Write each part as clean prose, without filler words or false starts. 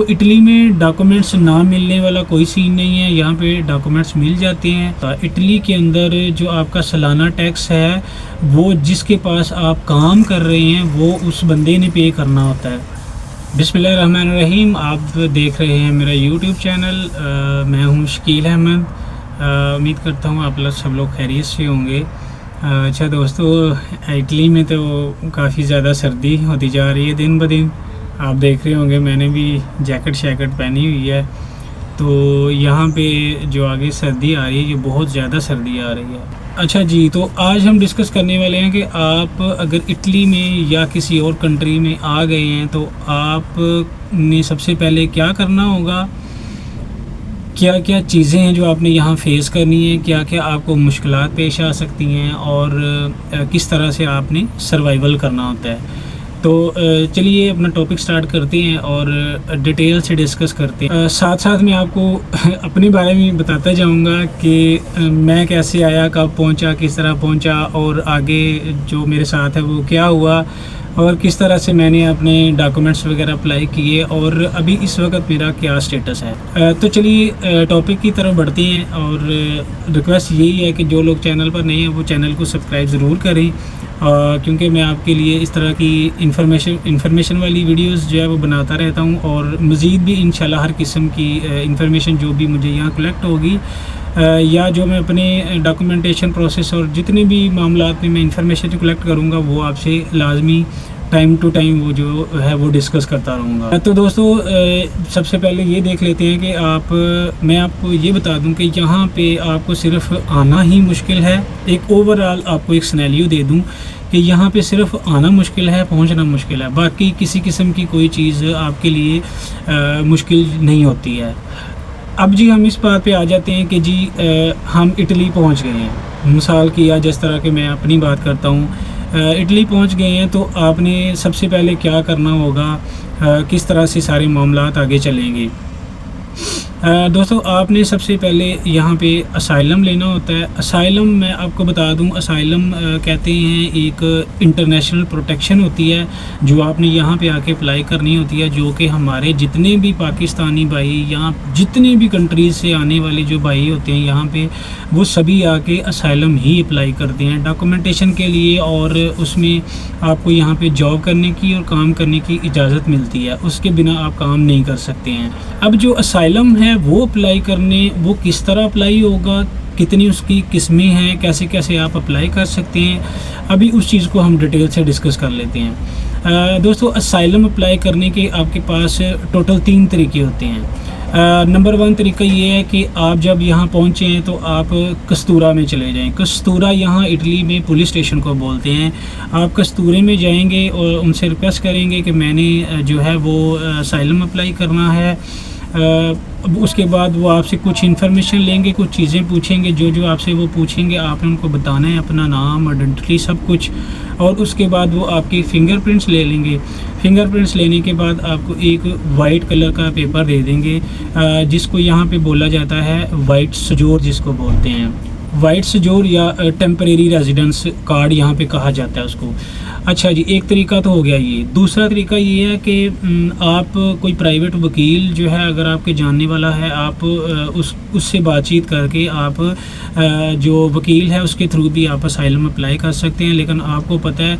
Italy में documents ना मिलने वाला कोई सीन नहीं है, यहाँ पे डॉक्यूमेंट्स मिल जाते हैं। तो इटली के अंदर जो आपका सालाना टैक्स है वो जिसके पास आप काम कर रहे हैं वो उस बंदे ने पे करना होता है। बिस्मिल्लाहिर्रहमानिर्रहीम, आप देख रहे हैं मेरा यूट्यूब चैनल। मैं हूँ शकील अहमद। उम्मीद करता हूँ आप सब लोग खैरियत से होंगे। अच्छा दोस्तों, इटली में तो काफ़ी ज़्यादा सर्दी होती जा रही है दिन ब दिन। आप देख रहे होंगे मैंने भी जैकेट पहनी हुई है। तो यहाँ पे जो आगे सर्दी आ रही है, ये बहुत ज़्यादा सर्दी आ रही है। अच्छा जी, तो आज हम डिस्कस करने वाले हैं कि आप अगर इटली में या किसी और कंट्री में आ गए हैं तो आप ने सबसे पहले क्या करना होगा, क्या क्या चीज़ें हैं जो आपने यहाँ फ़ेस करनी है, क्या क्या आपको मुश्किलात पेश आ सकती हैं और किस तरह से आपने सर्वाइवल करना होता है। तो चलिए अपना टॉपिक स्टार्ट करते हैं और डिटेल से डिस्कस करते हैं। साथ साथ मैं आपको अपने बारे में बताता जाऊंगा कि मैं कैसे आया, कब पहुंचा, किस तरह पहुंचा और आगे जो मेरे साथ है वो क्या हुआ और किस तरह से मैंने अपने डॉक्यूमेंट्स वगैरह अप्लाई किए और अभी इस वक्त मेरा क्या स्टेटस है। तो चलिए टॉपिक की तरफ बढ़ते हैं और रिक्वेस्ट यही है कि जो लोग चैनल पर नए हैं वो चैनल को सब्सक्राइब ज़रूर करें, क्योंकि मैं आपके लिए इस तरह की इन्फॉर्मेशन वाली वीडियोस जो है वो बनाता रहता हूँ और मज़ीद भी इंशाल्लाह हर किस्म की इन्फॉर्मेशन जो भी मुझे यहाँ कलेक्ट होगी या जो मैं अपने डॉक्यूमेंटेशन प्रोसेस और जितने भी मामलात में मैं इंफॉर्मेशन कलेक्ट करूँगा वो आपसे लाजमी टाइम टू टाइम वो जो है वो डिस्कस करता रहूँगा। तो दोस्तों सबसे पहले ये देख लेते हैं कि मैं आपको ये बता दूं कि यहाँ पे आपको सिर्फ आना ही मुश्किल है। एक ओवरऑल आपको एक सिनेरियो दे दूं कि यहाँ पे सिर्फ आना मुश्किल है, पहुँचना मुश्किल है, बाकी किसी किस्म की कोई चीज़ आपके लिए मुश्किल नहीं होती है। अब जी हम इस बात पे आ जाते हैं कि जी हम इटली पहुँच गए हैं। मिसाल की या जिस तरह के मैं अपनी बात करता हूँ, इटली पहुंच गए हैं तो आपने सबसे पहले क्या करना होगा, किस तरह से सारे मामलात आगे चलेंगे। दोस्तों आपने सबसे पहले यहाँ पे असाइलम लेना होता है। असाइलम मैं आपको बता दूँ, असाइलम कहते हैं एक इंटरनेशनल प्रोटेक्शन होती है जो आपने यहाँ पे आके अप्लाई करनी होती है, जो कि हमारे जितने भी पाकिस्तानी भाई यहाँ जितने भी कंट्रीज़ से आने वाले जो भाई होते हैं यहाँ पे वो सभी आके असाइलम ही अप्लाई करते हैं डॉक्यूमेंटेशन के लिए, और उसमें आपको यहाँ पे जॉब करने की और काम करने की इजाज़त मिलती है, उसके बिना आप काम नहीं कर सकते हैं। अब जो असाइलम है वो अप्लाई करने, वो किस तरह अप्लाई होगा, कितनी उसकी किस्में हैं, कैसे कैसे आप अप्लाई कर सकते हैं, अभी उस चीज़ को हम डिटेल से डिस्कस कर लेते हैं। दोस्तों असाइलम अप्लाई करने के आपके पास टोटल 3 तरीके होते हैं। नंबर 1 तरीका ये है कि आप जब यहाँ पहुँचे हैं तो आप कस्तूरा में चले जाएं। कस्तूरा यहाँ इटली में पुलिस स्टेशन को बोलते हैं। आप कस्तूरे में जाएंगे और उनसे रिक्वेस्ट करेंगे कि मैंने जो है वो असाइलम अप्लाई करना है। उसके बाद वो आपसे कुछ इन्फॉर्मेशन लेंगे, कुछ चीज़ें पूछेंगे, जो जो आपसे वो पूछेंगे आपने उनको बताना है, अपना नाम, आइडेंटिटी, सब कुछ। और उसके बाद वो आपके फिंगरप्रिंट्स ले लेंगे। फिंगरप्रिंट्स लेने के बाद आपको एक वाइट कलर का पेपर दे देंगे, जिसको यहाँ पे बोला जाता है वाइट सजोर, जिसको बोलते हैं वाइट सजोर या टेम्परेरी रेजिडेंस कार्ड यहाँ पे कहा जाता है उसको। अच्छा जी, एक तरीका तो हो गया ये। दूसरा तरीका ये है कि आप कोई प्राइवेट वकील जो है अगर आपके जानने वाला है, आप उससे बातचीत करके आप जो वकील है उसके थ्रू भी आप असाइलम अप्लाई कर सकते हैं। लेकिन आपको पता है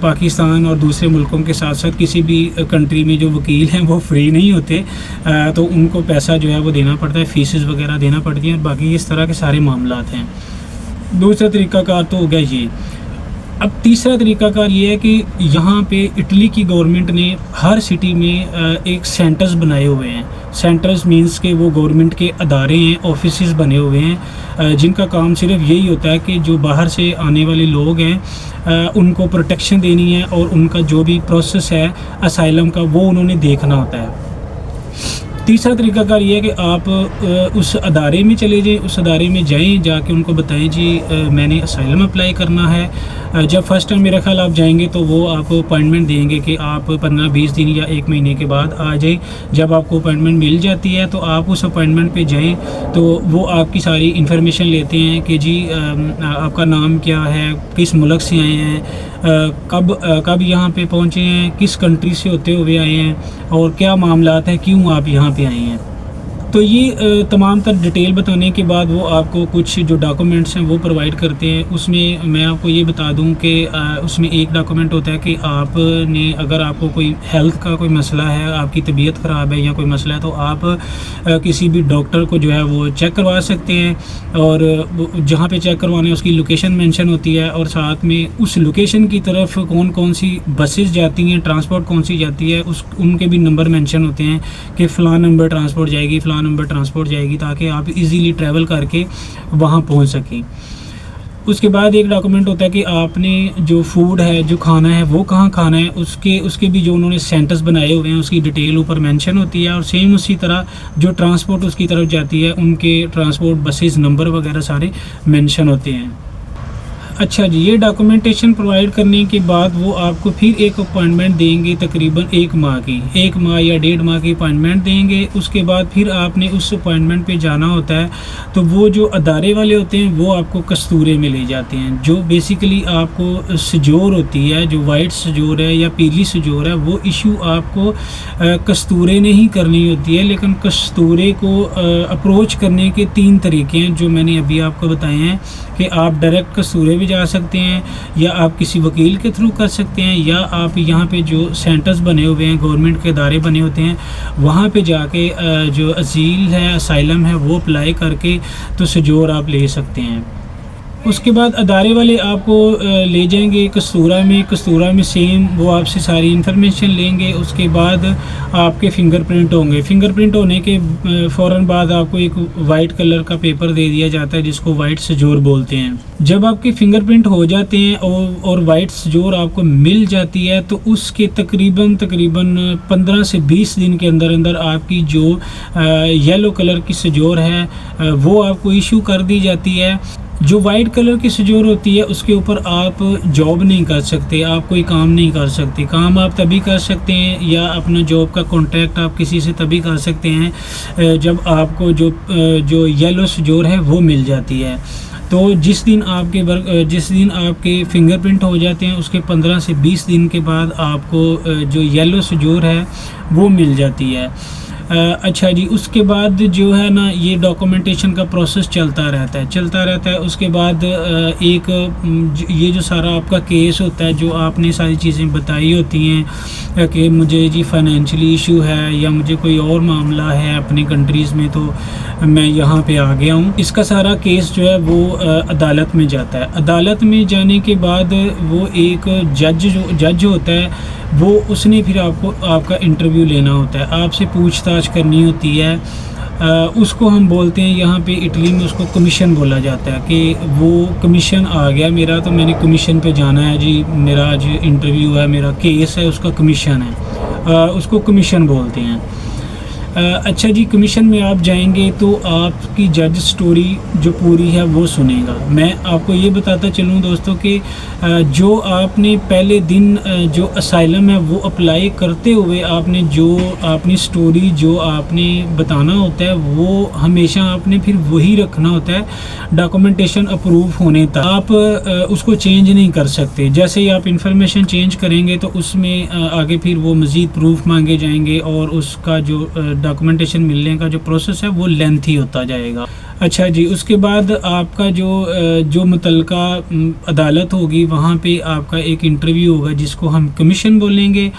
पाकिस्तान और दूसरे मुल्कों के साथ साथ किसी भी कंट्री में जो वकील हैं वो फ्री नहीं होते, तो उनको पैसा जो है वो देना पड़ता है, फ़ीसेस वगैरह देना पड़ती हैं। बाकी इस तरह के सारे मामलात हैं। दूसरा तरीक़ाकार तो हो गया ये। अब तीसरा तरीक़ाकार ये है कि यहाँ पे इटली की गवर्नमेंट ने हर सिटी में एक सेंटर्स बनाए हुए हैं। सेंटर्स मींस के वो गवर्नमेंट के अदारे हैं, ऑफिसेस बने हुए हैं, जिनका काम सिर्फ यही होता है कि जो बाहर से आने वाले लोग हैं उनको प्रोटेक्शन देनी है और उनका जो भी प्रोसेस है असाइलम का वो उन्होंने देखना होता है। तीसरा तरीक़ाकार ये है कि आप उस अदारे में चले जाएं, उस अदारे में जाएं, जाके उनको बताएं जी मैंने असाइलम अप्लाई करना है, जब फर्स्ट टाइम मेरा ख्याल आप जाएंगे तो वो आपको अपॉइंटमेंट देंगे कि आप 15-20 दिन या 1 महीने के बाद आ जाए। जब आपको अपॉइंटमेंट मिल जाती है तो आप उस अपॉइंटमेंट पे जाएं, तो वो आपकी सारी इन्फॉर्मेशन लेते हैं कि जी आपका नाम क्या है, किस मुल्क से आए हैं, कब यहाँ पे पहुँचे हैं, किस कंट्री से होते हुए आए हैं, और क्या मामलात हैं, क्यों आप यहाँ पे आए हैं। तो ये तमाम तर डिटेल बताने के बाद वो आपको कुछ जो डॉक्यूमेंट्स हैं वो प्रोवाइड करते हैं। उसमें मैं आपको ये बता दूं कि उसमें एक डॉक्यूमेंट होता है कि आपने, अगर आपको कोई हेल्थ का कोई मसला है, आपकी तबीयत ख़राब है या कोई मसला है, तो आप किसी भी डॉक्टर को जो है वो चेक करवा सकते हैं, और जहाँ पे चेक करवाना है उसकी लोकेशन मेंशन होती है, और साथ में उस लोकेशन की तरफ कौन कौन सी बसेस जाती हैं, ट्रांसपोर्ट कौन सी जाती है, उनके भी नंबर मेंशन होते हैं कि फ़लाँ नंबर ट्रांसपोर्ट जाएगी, फ़लाँ नंबर ट्रांसपोर्ट जाएगी, ताकि आप इजीली ट्रैवल करके वहाँ पहुँच सकें। उसके बाद एक डॉक्यूमेंट होता है कि आपने जो फूड है, जो खाना है, वो कहाँ खाना है, उसके भी जो उन्होंने सेंटर्स बनाए हुए हैं उसकी डिटेल ऊपर मेंशन होती है, और सेम उसी तरह जो ट्रांसपोर्ट उसकी तरफ जाती है उनके ट्रांसपोर्ट बसेस नंबर वगैरह सारे मेंशन होते हैं। अच्छा जी, ये डॉक्यूमेंटेशन प्रोवाइड करने के बाद वो आपको फिर एक अपॉइंटमेंट देंगे, तकरीबन 1 माह की, 1 माह या 1.5 माह की अपॉइंटमेंट देंगे। उसके बाद फिर आपने उस अपॉइंटमेंट पे जाना होता है, तो वो जो अदारे वाले होते हैं वो आपको कस्तूरे में ले जाते हैं, जो बेसिकली आपको सजोर होती है, जो वाइट सजोर है या पीली सजोर है, वो इशू आपको कस्तूरे ने ही करनी होती है। लेकिन कस्तूरे को अप्रोच करने के 3 तरीके हैं जो मैंने अभी आपको बताए हैं, कि आप डायरेक्ट कस्तूरे जा सकते हैं, या आप किसी वकील के थ्रू कर सकते हैं, या आप यहाँ पे जो सेंटर्स बने हुए हैं, गवर्नमेंट के इदारे बने होते हैं, वहाँ पे जाके जो अजील है, असाइलम है, वो अप्लाई करके तो सजोर आप ले सकते हैं। उसके बाद अदारे वाले आपको ले जाएंगे कस्तूरा में सेम वो आपसे सारी इन्फॉर्मेशन लेंगे। उसके बाद आपके फिंगरप्रिंट होंगे। फिंगरप्रिंट होने के फ़ौरन बाद आपको एक वाइट कलर का पेपर दे दिया जाता है जिसको वाइट सजोर बोलते हैं। जब आपके फिंगरप्रिंट हो जाते हैं और वाइट सजोर आपको मिल जाती है, तो उसके तकरीबन 15 से 20 दिन के अंदर अंदर आपकी जो येलो कलर की सजोर है वो आपको इशू कर दी जाती है। जो वाइट कलर की सजोर होती है उसके ऊपर आप जॉब नहीं कर सकते, आप कोई काम नहीं कर सकते। काम आप तभी कर सकते हैं, या अपना जॉब का कॉन्ट्रैक्ट आप किसी से तभी कर सकते हैं जब आपको जो येलो सजोर है वो मिल जाती है। तो जिस दिन आपके फिंगरप्रिंट हो जाते हैं उसके 15 से 20 दिन के बाद आपको जो येलो सजोर है वो मिल जाती है। अच्छा जी, उसके बाद जो है ना, ये डॉक्यूमेंटेशन का प्रोसेस चलता रहता है। उसके बाद ये जो सारा आपका केस होता है, जो आपने सारी चीज़ें बताई होती हैं कि मुझे जी फाइनेंशियली इशू है या मुझे कोई और मामला है अपनी कंट्रीज़ में, तो मैं यहाँ पे आ गया हूँ, इसका सारा केस जो है वो अदालत में जाता है। अदालत में जाने के बाद वो एक जज होता है, वो उसने फिर आपका इंटरव्यू लेना होता है, आपसे पूछताछ करनी होती है। उसको हम बोलते हैं यहाँ पे इटली में, उसको कमीशन बोला जाता है कि वो कमीशन आ गया मेरा, तो मैंने कमीशन पे जाना है जी, मेरा आज इंटरव्यू है, मेरा केस है, उसका कमीशन है, उसको कमीशन बोलते हैं। अच्छा जी, कमीशन में आप जाएंगे तो आपकी जज स्टोरी जो पूरी है वो सुनेगा। मैं आपको ये बताता चलूँ दोस्तों कि जो आपने पहले दिन जो असाइलम है वो अप्लाई करते हुए आपने जो अपनी स्टोरी जो आपने बताना होता है वो हमेशा आपने फिर वही रखना होता है, डॉक्यूमेंटेशन अप्रूव होने तक आप उसको चेंज नहीं कर सकते। जैसे ही आप इंफॉर्मेशन चेंज करेंगे तो उसमें आगे फिर वो मज़ीद प्रूफ मांगे जाएंगे, और उसका जो डॉक्यूमेंटेशन मिलने का जो प्रोसेस है वो लेंथी होता जाएगा। अच्छा जी, उसके बाद आपका जो मुतलका अदालत होगी वहाँ पे आपका एक इंटरव्यू होगा जिसको हम कमीशन बोलेंगे।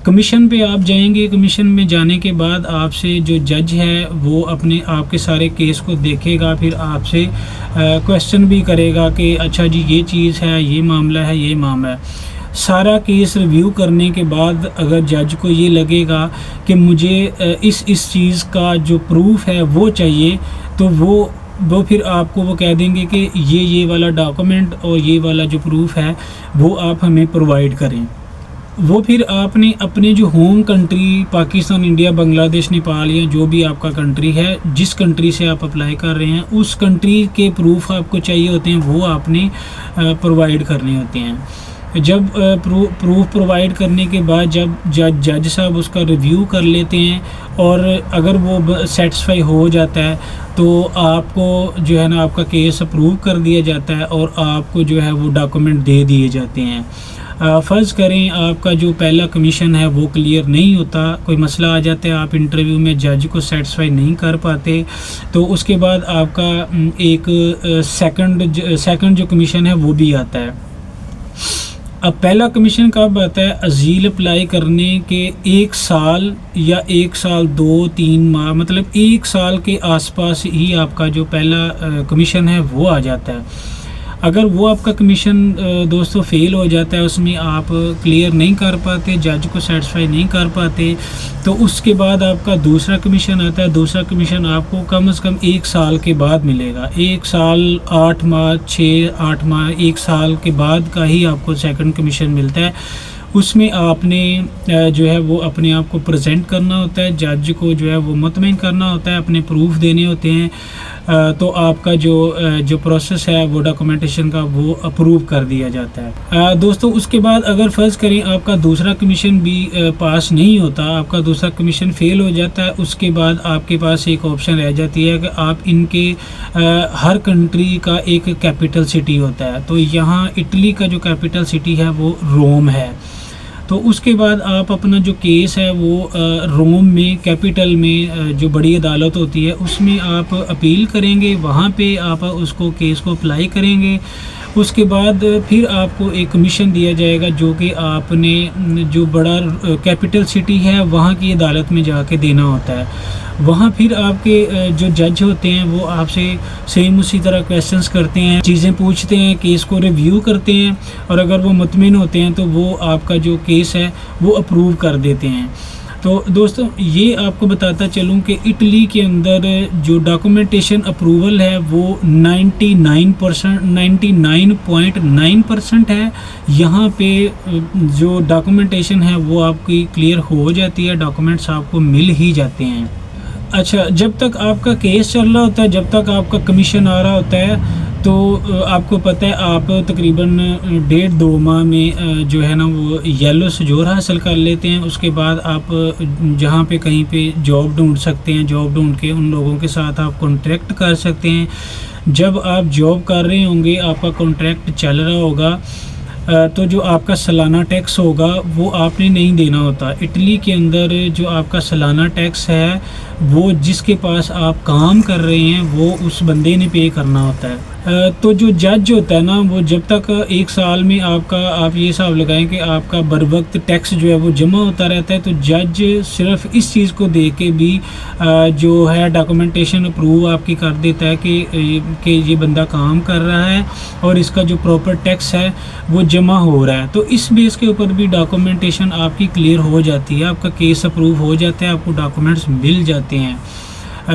कमीशन पे आप जाएंगे। कमीशन में जाने के बाद आपसे जो जज है वो आपके सारे केस को देखेगा, फिर आपसे क्वेश्चन भी करेगा कि अच्छा जी ये चीज़ है, ये मामला है, ये मामला है। सारा केस रिव्यू करने के बाद अगर जज को ये लगेगा कि मुझे इस चीज़ का जो प्रूफ है वो चाहिए, तो वो फिर आपको वो कह देंगे कि ये वाला डॉक्यूमेंट और ये वाला जो प्रूफ है वो आप हमें प्रोवाइड करें। वो फिर आपने अपने जो home country Pakistan, India, Bangladesh, Nepal या जो भी आपका कंट्री है, जिस कंट्री से आप अप्लाई कर रहे हैं उस कंट्री के प्रूफ आपको चाहिए होते हैं, वो आपने प्रोवाइड करने होते हैं। जब प्रूफ प्रोवाइड करने के बाद जब जज साहब उसका रिव्यू कर लेते हैं और अगर वो सेटिस्फाई हो जाता है तो आपको जो है ना आपका केस अप्रूव कर दिया जाता है और आपको जो है वो डॉक्यूमेंट दे दिए जाते हैं। फ़र्ज़ करें आपका जो पहला कमीशन है वो क्लियर नहीं होता, कोई मसला आ जाता है, आप इंटरव्यू में जज को सेटिस्फाई नहीं कर पाते, तो उसके बाद आपका एक सेकंड जो कमीशन है वो भी आता है। अब पहला कमीशन कब आता है? अजील अप्लाई करने के 1 साल या 1 साल 2-3 माह, मतलब 1 साल के आसपास ही आपका जो पहला कमीशन है वो आ जाता है। अगर वो आपका कमीशन दोस्तों फ़ेल हो जाता है, उसमें आप क्लियर नहीं कर पाते, जज को सेटिस्फाई नहीं कर पाते, तो उसके बाद आपका दूसरा कमीशन आता है। दूसरा कमीशन आपको कम से कम 1 साल के बाद मिलेगा। 1 साल 8 माह 6-8 माह 1 साल के बाद का ही आपको सेकंड कमीशन मिलता है। उसमें आपने जो है वो अपने आप को प्रेजेंट करना होता है, जज को जो है वो मुतमईन करना होता है, अपने प्रूफ देने होते हैं, तो आपका जो प्रोसेस है वो डॉक्यूमेंटेशन का वो अप्रूव कर दिया जाता है। दोस्तों उसके बाद अगर फ़र्ज़ करें आपका दूसरा कमीशन भी पास नहीं होता, आपका दूसरा कमीशन फ़ेल हो जाता है, उसके बाद आपके पास एक ऑप्शन रह जाती है कि आप इनके हर कंट्री का एक कैपिटल सिटी होता है। तो यहाँ इटली का जो कैपिटल सिटी है वो रोम है। तो उसके बाद आप अपना जो केस है वो रोम में कैपिटल में जो बड़ी अदालत होती है उसमें आप अपील करेंगे, वहाँ पे आप उसको केस को अप्लाई करेंगे। उसके बाद फिर आपको एक कमीशन दिया जाएगा जो कि आपने जो बड़ा कैपिटल सिटी है वहाँ की अदालत में जाके देना होता है। वहाँ फिर आपके जो जज होते हैं वो आपसे सेम उसी तरह क्वेश्चंस करते हैं, चीज़ें पूछते हैं, केस को रिव्यू करते हैं और अगर वो मुतमिन होते हैं तो वो आपका जो केस है वो अप्रूव कर देते हैं। तो दोस्तों ये आपको बताता चलूँ कि इटली के अंदर जो डॉक्यूमेंटेशन अप्रूवल है वो 99.9% है। यहाँ पे जो डॉक्यूमेंटेशन है वो आपकी क्लियर हो जाती है, डॉक्यूमेंट्स आपको मिल ही जाते हैं। अच्छा, जब तक आपका केस चल रहा होता है, जब तक आपका कमीशन आ रहा होता है, तो आपको पता है आप तकरीबन 1.5-2 माह में जो है ना वो येलो सजोर हासिल कर लेते हैं। उसके बाद आप जहाँ पे कहीं पे जॉब ढूंढ सकते हैं, जॉब ढूंढ के उन लोगों के साथ आप कॉन्ट्रैक्ट कर सकते हैं। जब आप जॉब कर रहे होंगे, आपका कॉन्ट्रैक्ट चल रहा होगा, तो जो आपका सालाना टैक्स होगा वो आपने नहीं देना होता। इटली के अंदर जो आपका सालाना टैक्स है वो जिसके पास आप काम कर रहे हैं वो उस बंदे ने पे करना होता है। तो जो जज होता है ना वो जब तक 1 साल में आप ये हिसाब लगाएं कि आपका बर वक्त टैक्स जो है वो जमा होता रहता है, तो जज सिर्फ इस चीज़ को देख के भी जो है डॉक्यूमेंटेशन अप्रूव आपकी कर देता है कि ये बंदा काम कर रहा है और इसका जो प्रॉपर टैक्स है वो जमा हो रहा है। तो इस बेस के ऊपर भी डॉक्यूमेंटेशन आपकी क्लियर हो जाती है, आपका केस अप्रूव हो जाता है, आपको डॉक्यूमेंट्स मिल जाते हैं।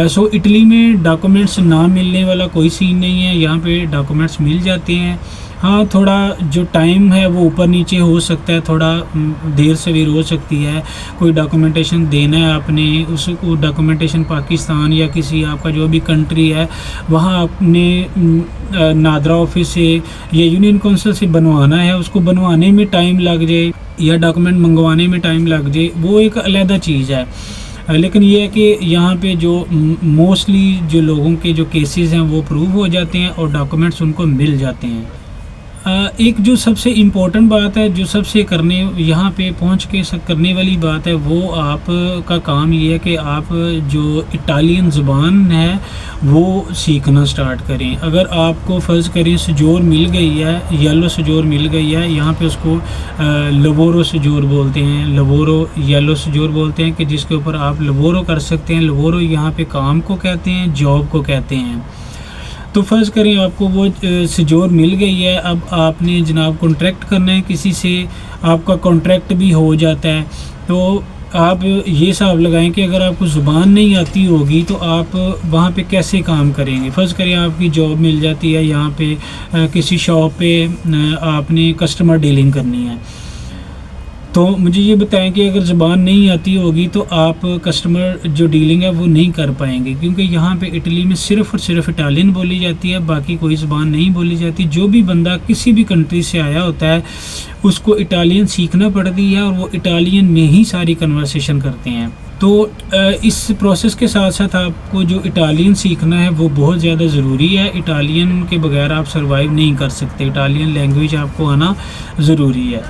सो इटली में डॉक्यूमेंट्स ना मिलने वाला कोई सीन नहीं है, यहाँ पे डॉक्यूमेंट्स मिल जाते हैं। हाँ, थोड़ा जो टाइम है वो ऊपर नीचे हो सकता है, थोड़ा देर सवेर हो सकती है। कोई डॉक्यूमेंटेशन देना है आपने, उसको डॉक्यूमेंटेशन पाकिस्तान या किसी आपका जो भी कंट्री है वहाँ आपने नादरा ऑफिस से या यूनियन काउंसिल से बनवाना है, उसको बनवाने में टाइम लग जाए या डॉक्यूमेंट मंगवाने में टाइम लग जाए, वो एक अलग चीज़ है। लेकिन ये है कि यहाँ पे जो मोस्टली जो लोगों के जो केसेस हैं वो प्रूव हो जाते हैं और डॉक्यूमेंट्स उनको मिल जाते हैं। एक जो सबसे इम्पोर्टेंट बात है, जो सबसे यहाँ पे पहुँच के करने वाली बात है, वो आप का काम ये है कि आप जो इटालियन ज़ुबान है वो सीखना स्टार्ट करें। अगर आपको फ़र्ज़ करें सजोर मिल गई है, येलो सजोर मिल गई है, यहाँ पे उसको लवोरो सजोर बोलते हैं, लवोरो येलो सजोर बोलते हैं, कि जिसके ऊपर आप लवोरो कर सकते हैं। लवोरो यहाँ पे काम को कहते हैं, जॉब को कहते हैं। तो फ़र्ज़ करें आपको वो सजोर मिल गई है, अब आपने जनाब कॉन्ट्रैक्ट करना है किसी से, आपका कॉन्ट्रैक्ट भी हो जाता है। तो आप ये हिसाब लगाएं कि अगर आपको ज़ुबान नहीं आती होगी तो आप वहाँ पे कैसे काम करेंगे। फ़र्ज़ करें आपकी जॉब मिल जाती है, यहाँ पे किसी शॉप पे आपने कस्टमर डीलिंग करनी है, तो मुझे ये बताएं कि अगर ज़बान नहीं आती होगी तो आप कस्टमर जो डीलिंग है वो नहीं कर पाएंगे, क्योंकि यहाँ पे इटली में सिर्फ़ और सिर्फ इटालियन बोली जाती है, बाकी कोई ज़बान नहीं बोली जाती। जो भी बंदा किसी भी कंट्री से आया होता है उसको इटालियन सीखना पड़ती है और वो इटालियन में ही सारी कन्वर्सेशन करते हैं। तो इस प्रोसेस के साथ साथ आपको जो इटालियन सीखना है वो बहुत ज़्यादा ज़रूरी है। इटालियन के बगैर आप सर्वाइव नहीं कर सकते, इटालियन लैंग्वेज आपको आना ज़रूरी है।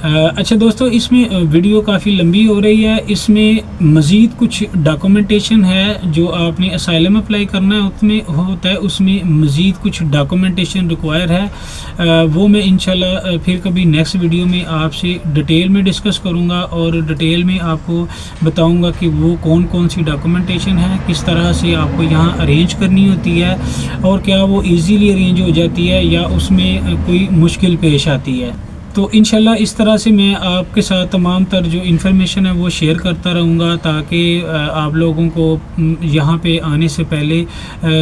अच्छा दोस्तों, इसमें वीडियो काफ़ी लंबी हो रही है, इसमें मज़ीद कुछ डॉक्यूमेंटेशन है जो आपने असाइलम अप्लाई करना है उसमें होता है, उसमें मज़ीद कुछ डॉक्यूमेंटेशन रिक्वायर है। वो मैं इंशाल्लाह फिर कभी नेक्स्ट वीडियो में आपसे डिटेल में डिस्कस करूँगा और डिटेल में आपको बताऊँगा कि वो कौन कौन सी डॉक्यूमेंटेशन है, किस तरह से आपको यहाँ अरेंज करनी होती है और क्या वो ईज़िली अरेंज हो जाती है या उसमें कोई मुश्किल पेश आती है। तो इंशाल्लाह इस तरह से मैं आपके साथ तमाम तर जो इन्फॉर्मेशन है वो शेयर करता रहूँगा, ताकि आप लोगों को यहाँ पे आने से पहले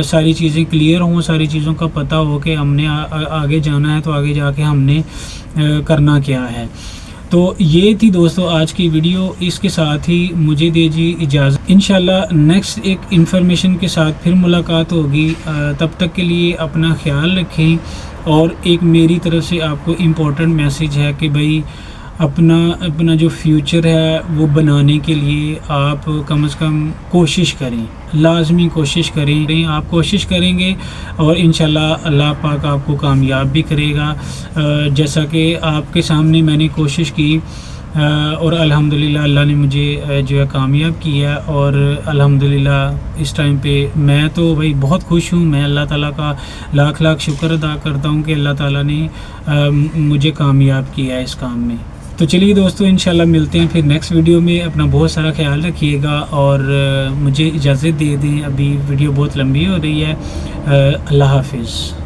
सारी चीज़ें क्लियर हों, सारी चीज़ों का पता हो कि हमने आगे जाना है तो आगे जाके हमने करना क्या है। तो ये थी दोस्तों आज की वीडियो, इसके साथ ही मुझे दीजिए इजाज़त। इंशाल्लाह नेक्स्ट एक इन्फॉर्मेशन के साथ फिर मुलाकात होगी। तब तक के लिए अपना ख्याल रखें। और एक मेरी तरफ से आपको इम्पोर्टेंट मैसेज है कि भाई अपना जो फ्यूचर है वो बनाने के लिए आप कम से कम कोशिश करें, लाजमी कोशिश करें। आप कोशिश करेंगे और इंशाल्लाह अल्लाह पाक आपको कामयाब भी करेगा। जैसा कि आपके सामने मैंने कोशिश की और अल्हम्दुलिल्लाह अल्लाह ने मुझे जो है कामयाब किया और अल्हम्दुलिल्लाह इस टाइम पे मैं तो भाई बहुत खुश हूँ। मैं अल्लाह ताला का लाख लाख शुक्र अदा करता हूँ कि अल्लाह ताला ने मुझे कामयाब किया है इस काम में। तो चलिए दोस्तों, इंशाल्लाह मिलते हैं फिर नेक्स्ट वीडियो में। अपना बहुत सारा ख्याल रखिएगा और मुझे इजाज़त दे दें, अभी वीडियो बहुत लंबी हो रही है। अल्लाह हाफिज़।